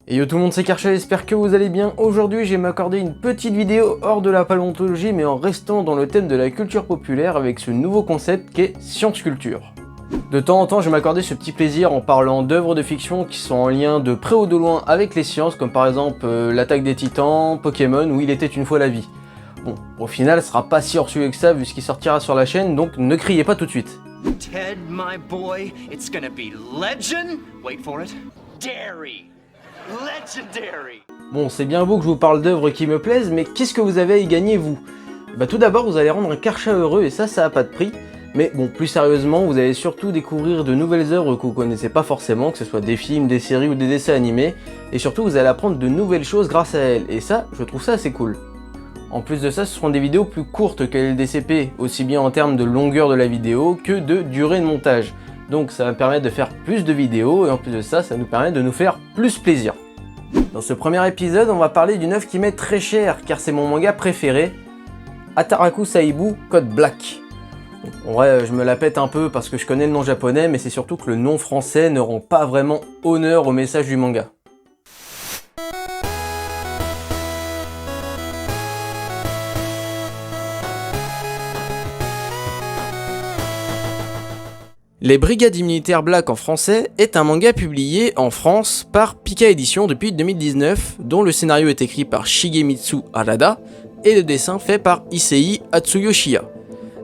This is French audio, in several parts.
Et yo tout le monde, c'est Karcha, j'espère que vous allez bien. Aujourd'hui, je vais m'accorder une petite vidéo hors de la paléontologie, mais en restant dans le thème de la culture populaire avec ce nouveau concept qui est science culture. De temps en temps, je vais m'accorder ce petit plaisir en parlant d'œuvres de fiction qui sont en lien de près ou de loin avec les sciences, comme par exemple l'attaque des titans, Pokémon ou Il était une fois la vie. Bon, au final, ce sera pas si hors sujet que ça vu ce qui sortira sur la chaîne, donc ne criez pas tout de suite. Ted, my boy, it's gonna be legend. Wait for it. Dairy. Legendary. Bon, c'est bien beau que je vous parle d'œuvres qui me plaisent, mais qu'est-ce que vous avez à y gagner, vous? Bah tout d'abord, vous allez rendre un Karcha heureux, et ça a pas de prix. Mais bon, plus sérieusement, vous allez surtout découvrir de nouvelles œuvres que vous connaissez pas forcément, que ce soit des films, des séries ou des dessins animés, et surtout vous allez apprendre de nouvelles choses grâce à elles, et ça, je trouve ça assez cool. En plus de ça, ce seront des vidéos plus courtes que LDCP, aussi bien en termes de longueur de la vidéo que de durée de montage. Donc ça va permettre de faire plus de vidéos, et en plus de ça, ça nous permet de nous faire plus plaisir. Dans ce premier épisode, on va parler d'une œuvre qui m'est très chère, car c'est mon manga préféré, Hataraku Saibu Code Black. En vrai, je me la pète un peu parce que je connais le nom japonais, mais c'est surtout que le nom français ne rend pas vraiment honneur au message du manga. Les Brigades Immunitaires Black en français est un manga publié en France par Pika Édition depuis 2019, dont le scénario est écrit par Shigemitsu Harada et le dessin fait par Issei Hatsuyoshiya.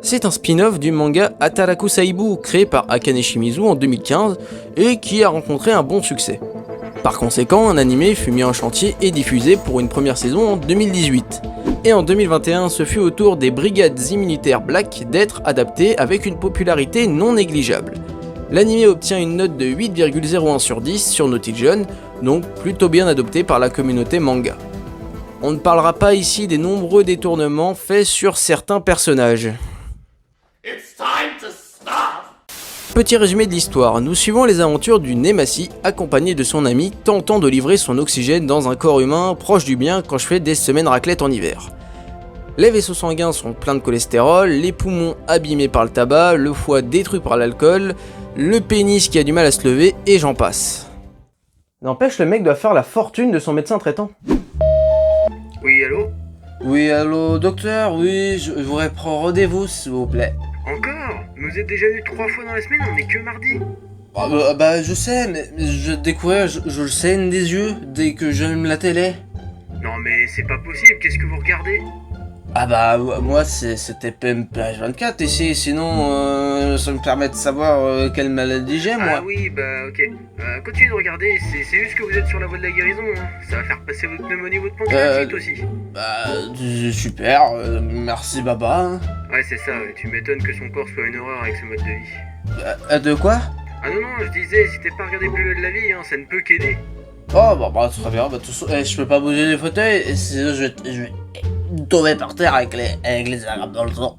C'est un spin-off du manga Hataraku Saibu créé par Akane Shimizu en 2015 et qui a rencontré un bon succès. Par conséquent, un animé fut mis en chantier et diffusé pour une première saison en 2018. Et en 2021, ce fut au tour des Brigades Immunitaires Black d'être adapté avec une popularité non négligeable. L'anime obtient une note de 8,01 sur 10 sur Nautijon, donc plutôt bien adopté par la communauté manga. On ne parlera pas ici des nombreux détournements faits sur certains personnages. It's time to stop. Petit résumé de l'histoire, nous suivons les aventures du Nemassi accompagné de son ami tentant de livrer son oxygène dans un corps humain proche du bien quand je fais des semaines raclette en hiver. Les vaisseaux sanguins sont pleins de cholestérol, les poumons abîmés par le tabac, le foie détruit par l'alcool, le pénis qui a du mal à se lever et j'en passe. N'empêche, le mec doit faire la fortune de son médecin traitant. Oui, allô? Oui, allô, docteur, oui, je voudrais prendre rendez-vous s'il vous plaît. Encore? Vous êtes déjà eu 3 fois dans la semaine, on est que mardi. Bah je sais, mais je découvrais, je le saigne des yeux dès que j'allume la télé. Non mais c'est pas possible, qu'est-ce que vous regardez? Ah bah moi c'était PMPH24 ici, sinon ça me permet de savoir quelle maladie j'ai moi. Ah oui, bah ok. Continuez de regarder, c'est juste que vous êtes sur la voie de la guérison, hein. Ça va faire passer votre pneumonie, votre pancréatite aussi. Bah super, merci baba. Ouais c'est ça, ouais. Tu m'étonnes que son corps soit une horreur avec ce mode de vie. De quoi? Ah non, je disais, si t'es pas regardé plus de la vie, hein, ça ne peut qu'aider. Oh bah très bien, bah de toute façon, je peux pas bouger les fauteuils, et sinon je vais tomber par terre avec les agrammes dans le sang.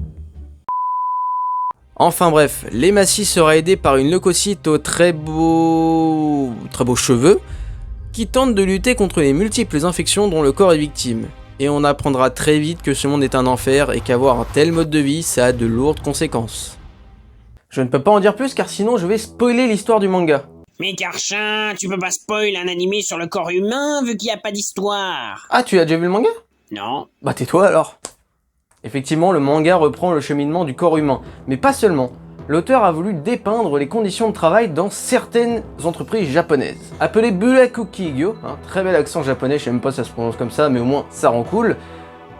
Enfin bref, l'hématie sera aidé par une leucocyte aux très beaux cheveux qui tente de lutter contre les multiples infections dont le corps est victime. Et on apprendra très vite que ce monde est un enfer et qu'avoir un tel mode de vie, ça a de lourdes conséquences. Je ne peux pas en dire plus car sinon je vais spoiler l'histoire du manga. Mais Karcha, tu peux pas spoil un animé sur le corps humain vu qu'il n'y a pas d'histoire. Ah, tu as déjà vu le manga? Non. Bah tais-toi alors. Effectivement, le manga reprend le cheminement du corps humain, mais pas seulement. L'auteur a voulu dépeindre les conditions de travail dans certaines entreprises japonaises. Appelées Burakukigyo, très bel accent japonais, je sais même pas si ça se prononce comme ça, mais au moins ça rend cool.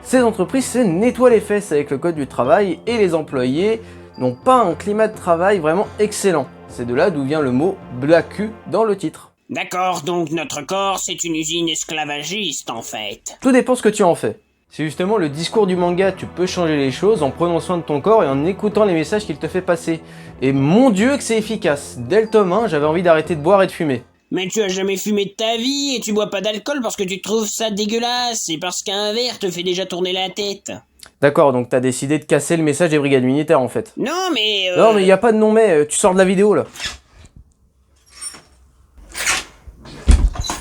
Ces entreprises se nettoient les fesses avec le code du travail et les employés n'ont pas un climat de travail vraiment excellent. C'est de là d'où vient le mot Blaku dans le titre. D'accord, donc notre corps c'est une usine esclavagiste en fait. Tout dépend ce que tu en fais. C'est justement le discours du manga, tu peux changer les choses en prenant soin de ton corps et en écoutant les messages qu'il te fait passer. Et mon dieu que c'est efficace. Dès le tome 1, j'avais envie d'arrêter de boire et de fumer. Mais tu as jamais fumé de ta vie et tu bois pas d'alcool parce que tu trouves ça dégueulasse et parce qu'un verre te fait déjà tourner la tête. D'accord, donc t'as décidé de casser le message des brigades militaires en fait. Non mais Non mais y a pas de non mais, tu sors de la vidéo là.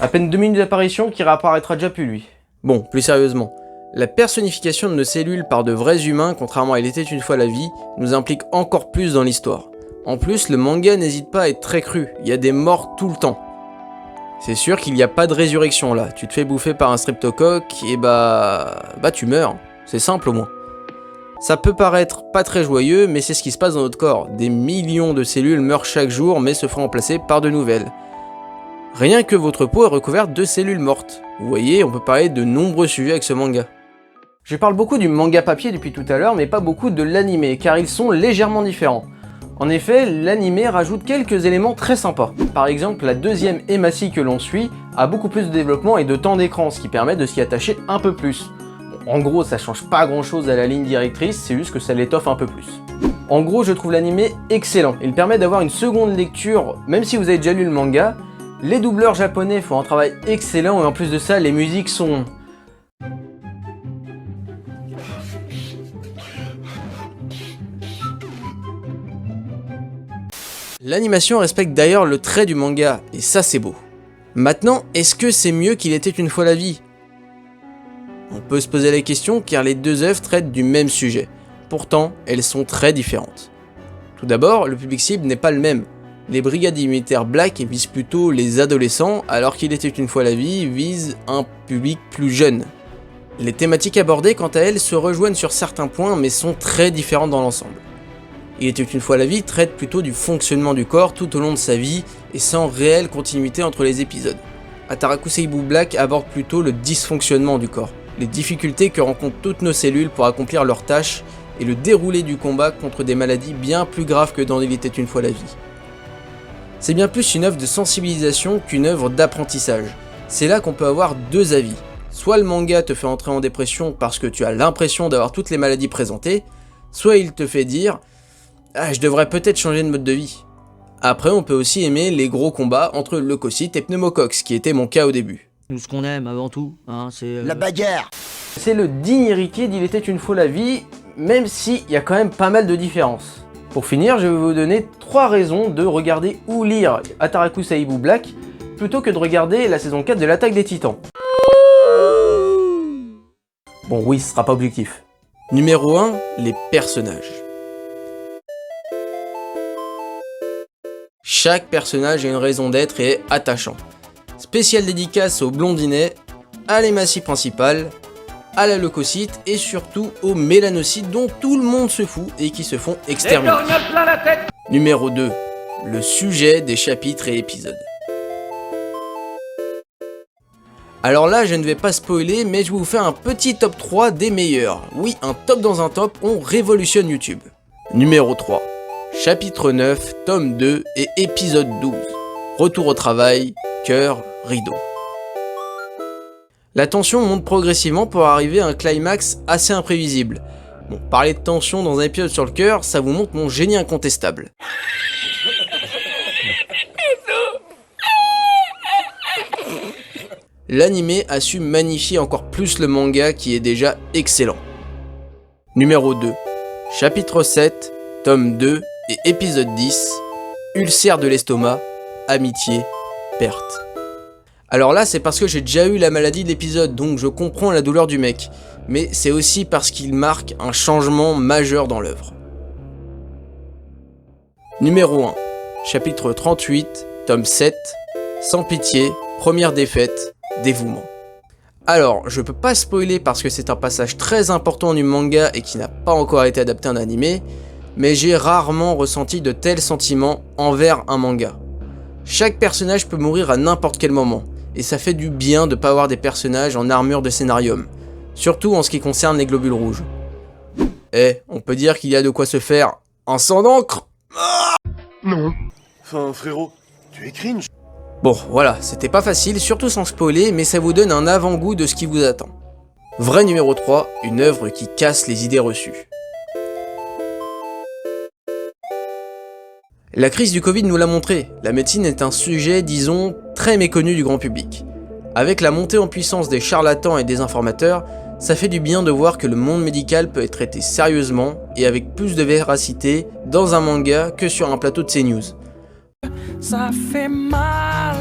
À peine 2 minutes d'apparition qui réapparaîtra déjà plus lui. Bon, plus sérieusement. La personnification de nos cellules par de vrais humains, contrairement à Il était une fois la vie, nous implique encore plus dans l'histoire. En plus, le manga n'hésite pas à être très cru, il y a des morts tout le temps. C'est sûr qu'il n'y a pas de résurrection là, tu te fais bouffer par un streptocoque et bah tu meurs, c'est simple au moins. Ça peut paraître pas très joyeux, mais c'est ce qui se passe dans notre corps. Des millions de cellules meurent chaque jour, mais se font remplacer par de nouvelles. Rien que votre peau est recouverte de cellules mortes. Vous voyez, on peut parler de nombreux sujets avec ce manga. Je parle beaucoup du manga papier depuis tout à l'heure, mais pas beaucoup de l'animé, car ils sont légèrement différents. En effet, l'animé rajoute quelques éléments très sympas. Par exemple, la deuxième Emacy que l'on suit a beaucoup plus de développement et de temps d'écran, ce qui permet de s'y attacher un peu plus. En gros, ça change pas grand chose à la ligne directrice, c'est juste que ça l'étoffe un peu plus. En gros, je trouve l'animé excellent. Il permet d'avoir une seconde lecture, même si vous avez déjà lu le manga. Les doubleurs japonais font un travail excellent et en plus de ça, les musiques sont... L'animation respecte d'ailleurs le trait du manga, et ça c'est beau. Maintenant, est-ce que c'est mieux qu'il était une fois la vie ? On peut se poser la question car les deux œuvres traitent du même sujet. Pourtant, elles sont très différentes. Tout d'abord, le public cible n'est pas le même. Les brigades militaires Black visent plutôt les adolescents, alors qu'il était une fois la vie vise un public plus jeune. Les thématiques abordées quant à elles se rejoignent sur certains points mais sont très différentes dans l'ensemble. Il était une fois la vie traite plutôt du fonctionnement du corps tout au long de sa vie et sans réelle continuité entre les épisodes. Ataraku Seibu Black aborde plutôt le dysfonctionnement du corps, les difficultés que rencontrent toutes nos cellules pour accomplir leurs tâches et le déroulé du combat contre des maladies bien plus graves que dans Il était une fois la vie. C'est bien plus une œuvre de sensibilisation qu'une œuvre d'apprentissage. C'est là qu'on peut avoir deux avis. Soit le manga te fait entrer en dépression parce que tu as l'impression d'avoir toutes les maladies présentées, soit il te fait dire « Ah, je devrais peut-être changer de mode de vie ». Après, on peut aussi aimer les gros combats entre leucocytes et pneumocoques, qui était mon cas au début. Nous, ce qu'on aime avant tout, hein, c'est... La bagarre. C'est le digne héritier d'Il était une fois la vie, même s'il y a quand même pas mal de différences. Pour finir, je vais vous donner 3 raisons de regarder ou lire Ataraku Seibu Black, plutôt que de regarder la saison 4 de l'Attaque des Titans. Bon oui, ce sera pas objectif. Numéro 1, les personnages. Chaque personnage a une raison d'être et est attachant. Spéciale dédicace au blondinet, à l'Emacy principale, à la leucocyte et surtout aux mélanocytes dont tout le monde se fout et qui se font exterminer. Numéro 2, le sujet des chapitres et épisodes. Alors là, je ne vais pas spoiler, mais je vais vous faire un petit top 3 des meilleurs. Oui, un top dans un top, on révolutionne YouTube. Numéro 3. Chapitre 9, tome 2 et épisode 12. Retour au travail, cœur, rideau. La tension monte progressivement pour arriver à un climax assez imprévisible. Bon, parler de tension dans un épisode sur le cœur, ça vous montre mon génie incontestable. L'anime a su magnifier encore plus le manga qui est déjà excellent. Numéro 2. Chapitre 7, tome 2 et épisode 10, ulcère de l'estomac, amitié, perte. Alors là, c'est parce que j'ai déjà eu la maladie de l'épisode, donc je comprends la douleur du mec, mais c'est aussi parce qu'il marque un changement majeur dans l'œuvre. Numéro 1, chapitre 38, tome 7, sans pitié, première défaite, dévouement. Alors, je peux pas spoiler parce que c'est un passage très important du manga et qui n'a pas encore été adapté en animé, mais j'ai rarement ressenti de tels sentiments envers un manga. Chaque personnage peut mourir à n'importe quel moment, et ça fait du bien de pas avoir des personnages en armure de scénarium, surtout en ce qui concerne les globules rouges. On peut dire qu'il y a de quoi se faire un sang d'encre. Non. Enfin, frérot, tu es cringe. Bon, voilà, c'était pas facile, surtout sans spoiler, mais ça vous donne un avant-goût de ce qui vous attend. Vrai numéro 3, une œuvre qui casse les idées reçues. La crise du Covid nous l'a montré, la médecine est un sujet, disons, très méconnu du grand public. Avec la montée en puissance des charlatans et des informateurs, ça fait du bien de voir que le monde médical peut être traité sérieusement et avec plus de véracité dans un manga que sur un plateau de CNews. Ça fait mal.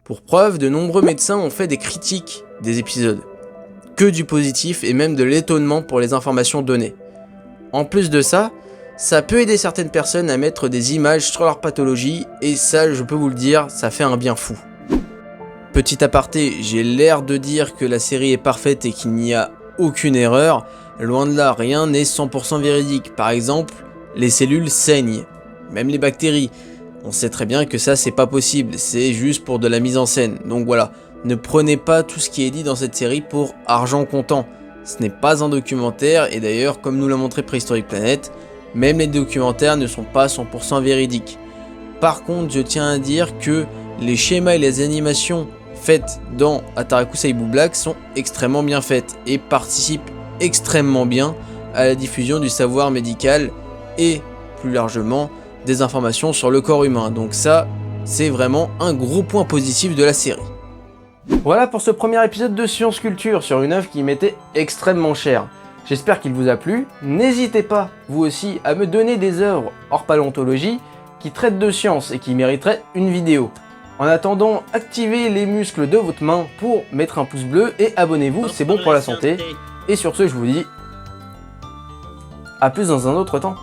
Pour preuve, de nombreux médecins ont fait des critiques des épisodes. Que du positif et même de l'étonnement pour les informations données. En plus de ça, ça peut aider certaines personnes à mettre des images sur leur pathologie et ça, je peux vous le dire, ça fait un bien fou. Petit aparté, j'ai l'air de dire que la série est parfaite et qu'il n'y a aucune erreur. Loin de là, rien n'est 100% véridique. Par exemple, les cellules saignent, même les bactéries. On sait très bien que ça c'est pas possible, c'est juste pour de la mise en scène. Donc voilà, ne prenez pas tout ce qui est dit dans cette série pour argent comptant. Ce n'est pas un documentaire et d'ailleurs, comme nous l'a montré Préhistorique Planet, même les documentaires ne sont pas 100% véridiques. Par contre, je tiens à dire que les schémas et les animations faites dans Ataraku Seibu Black sont extrêmement bien faites et participent extrêmement bien à la diffusion du savoir médical et plus largement des informations sur le corps humain. Donc ça, c'est vraiment un gros point positif de la série. Voilà pour ce premier épisode de Science Culture sur une œuvre qui m'était extrêmement chère. J'espère qu'il vous a plu. N'hésitez pas, vous aussi, à me donner des œuvres hors paléontologie qui traitent de science et qui mériteraient une vidéo. En attendant, activez les muscles de votre main pour mettre un pouce bleu et abonnez-vous, c'est bon pour la santé. Et sur ce, je vous dis à plus dans un autre temps.